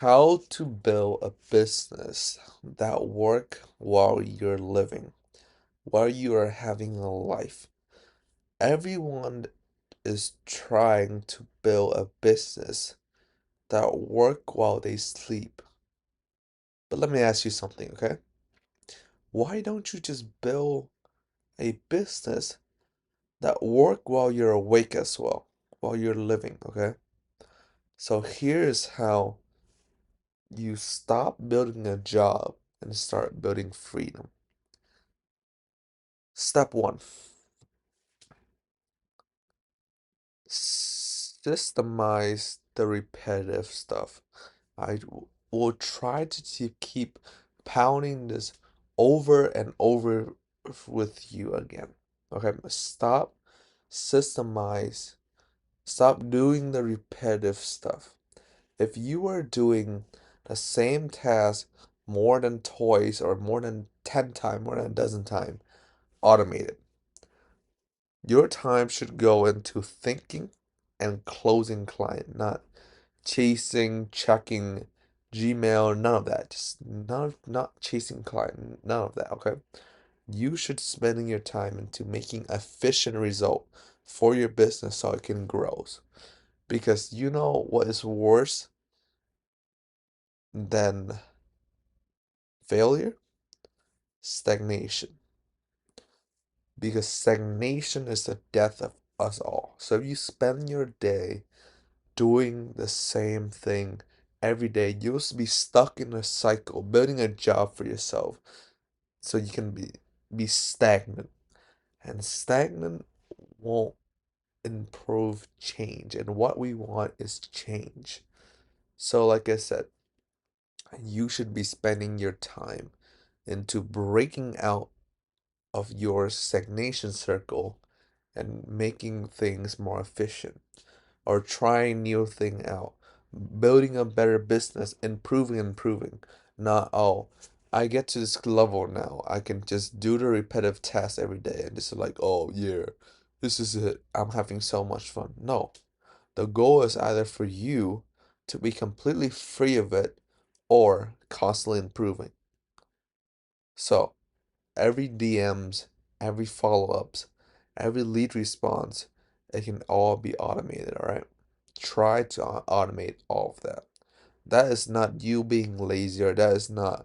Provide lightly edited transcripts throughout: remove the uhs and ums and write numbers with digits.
How to build a business that work while you're living, while you are having a life. Everyone is trying to build a business that work while they sleep. But let me ask you something, okay? Why don't you just build a business that work while you're awake as well, while you're living, okay? So here's how you stop building a job and start building freedom. Step one, systemize the repetitive stuff. Will try to keep pounding this over and over with you again. Okay, systemize, stop doing the repetitive stuff. If you are doing the same task more than twice or more than 10 times, more than a dozen times, automate it. Your time should go into thinking and closing client, not chasing, checking Gmail, none of that. Just not chasing client, none of that, okay? You should spending your time into making efficient result for your business so it can grow. Because you know what is worse than failure? Stagnation. Because stagnation is the death of us all. So if you spend your day doing the same thing every day, you'll be stuck in a cycle, building a job for yourself so you can be stagnant. And stagnant won't improve change. And what we want is change. So like I said, you should be spending your time into breaking out of your stagnation circle and making things more efficient or trying new thing out, building a better business, improving. Not, oh, I get to this level now. I can just do the repetitive tasks every day and just like, oh yeah, this is it. I'm having so much fun. No, the goal is either for you to be completely free of it or constantly improving. So every DMs, every follow-ups, every lead response, it can all be automated, all right? Try to automate all of that. That is not you being lazy or that is not,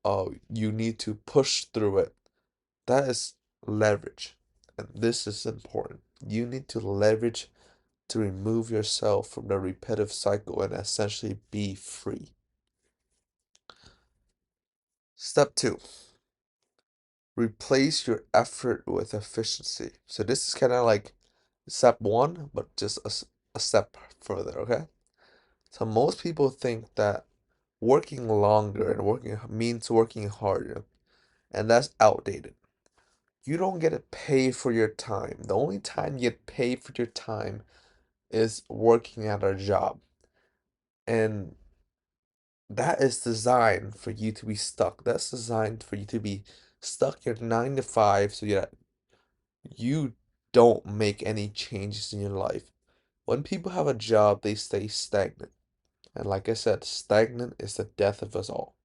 oh, you need to push through it. That is leverage. And this is important. You need to leverage to remove yourself from the repetitive cycle and essentially be free. Step two, replace your effort with efficiency. So this is kind of like step one, but just a step further, okay? So most people think that working longer and working means working harder, and that's outdated. You don't get paid for your time. The only time you get paid for your time is working at a job. And that is designed for you to be stuck. That's designed for you to be stuck your 9 to 5 so that you don't make any changes in your life. When people have a job, they stay stagnant. And like I said, stagnant is the death of us all.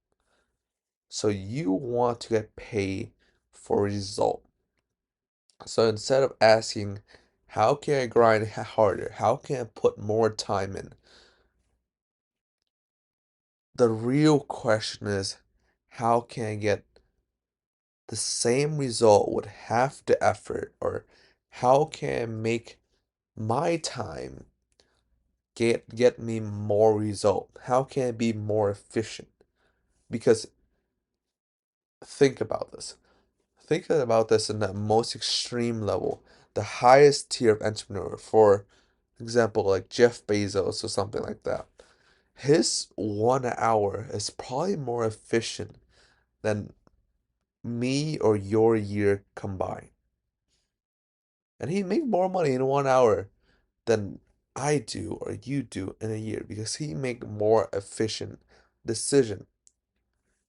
So you want to get paid for result. So instead of asking, how can I grind harder? How can I put more time in? The real question is, how can I get the same result with half the effort? Or how can I make my time get me more result? How can I be more efficient? Because think about this. Think about this in the most extreme level, the highest tier of entrepreneur, for example, like Jeff Bezos or something like that. His 1 hour is probably more efficient than me or your year combined. And he make more money in 1 hour than I do or you do in a year because he make more efficient decision.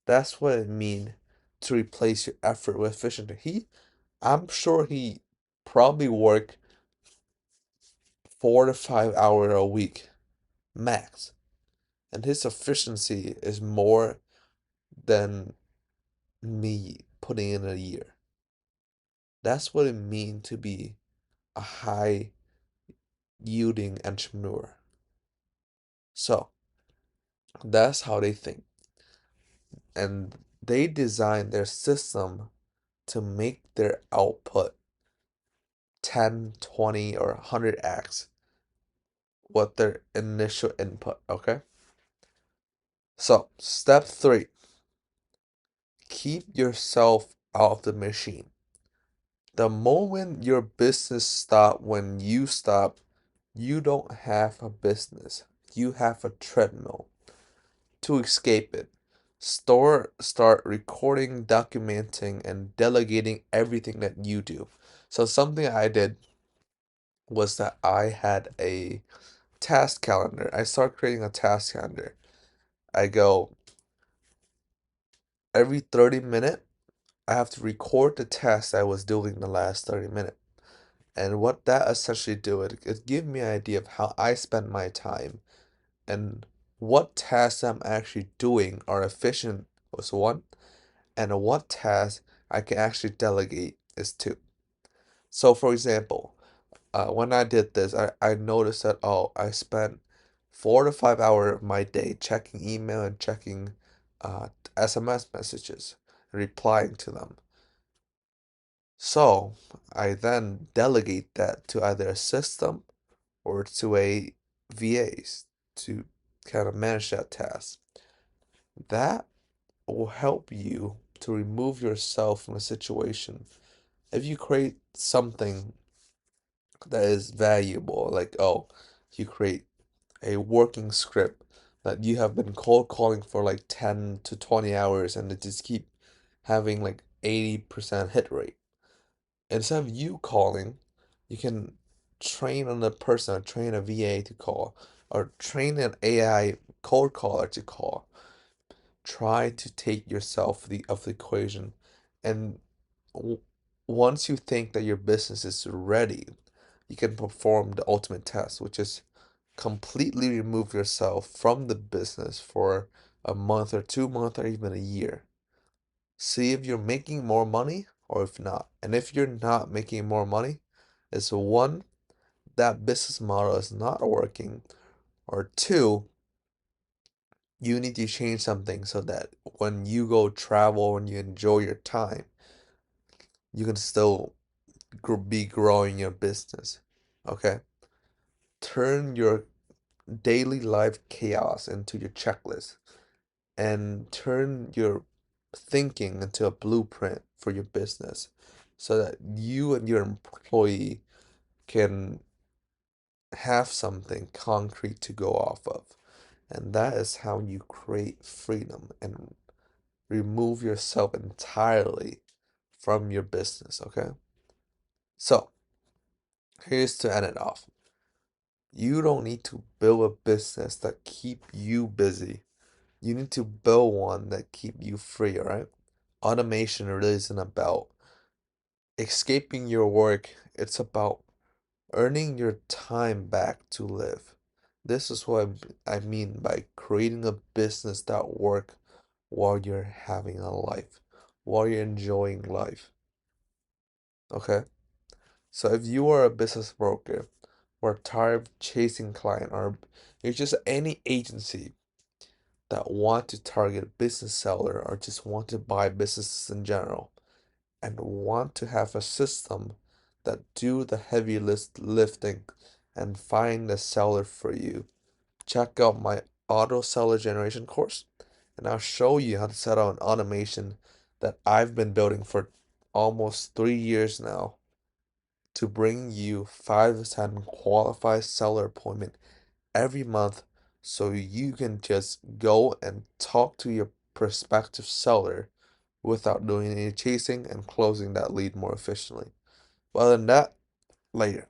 That's what it mean to replace your effort with efficiency. I'm sure he probably work 4 to 5 hours a week max. and his efficiency is more than me putting in a year. That's what it means to be a high yielding entrepreneur. So that's how they think. And they design their system to make their output 10, 20, or 100x what their initial input, okay? So, step three, keep yourself out of the machine. The moment your business stop when you stop, you don't have a business. You have a treadmill. To escape it, start recording, documenting, and delegating everything that you do. So something I did was that I had a task calendar. I start creating a task calendar. I go every 30 minutes, I have to record the task I was doing the last 30 minutes. And what that essentially do, it give me an idea of how I spend my time and what tasks I'm actually doing are efficient was one, and what tasks I can actually delegate is two. So for example, when I did this, I noticed that, oh, I spent 4 to 5 hours of my day checking email and checking SMS messages, replying to them. So I then delegate that to either a system or to a VAs to kind of manage that task. That will help you to remove yourself from a situation. If you create something that is valuable, like, oh, you create a working script that you have been cold calling for like 10 to 20 hours and it just keep having like 80% hit rate. Instead of you calling, you can train another person, or train a VA to call, or train an AI cold caller to call. Try to take yourself of the equation, and w once you think that your business is ready, you can perform the ultimate test, which is completely remove yourself from the business for a month or 2 months or even a year. See if you're making more money or if not. And if you're not making more money, it's one, that business model is not working, or two, you need to change something so that when you go travel and you enjoy your time, you can still be growing your business. Okay? Turn your daily life chaos into your checklist and turn your thinking into a blueprint for your business so that you and your employee can have something concrete to go off of. And that is how you create freedom and remove yourself entirely from your business, okay? So, here's to end it off. You don't need to build a business that keep you busy. You need to build one that keep you free, all right? Automation really isn't about escaping your work. It's about earning your time back to live. This is what I mean by creating a business that work while you're having a life, while you're enjoying life. Okay? So if you are a business broker or tired of chasing client, or you're just any agency that want to target a business seller or just want to buy businesses in general and want to have a system that do the heavy lifting and find the seller for you, check out my auto seller generation course and I'll show you how to set up an automation that I've been building for almost 3 years now to bring you 5 to 10 qualified seller appointment every month so you can just go and talk to your prospective seller without doing any chasing and closing that lead more efficiently. But other than that, later.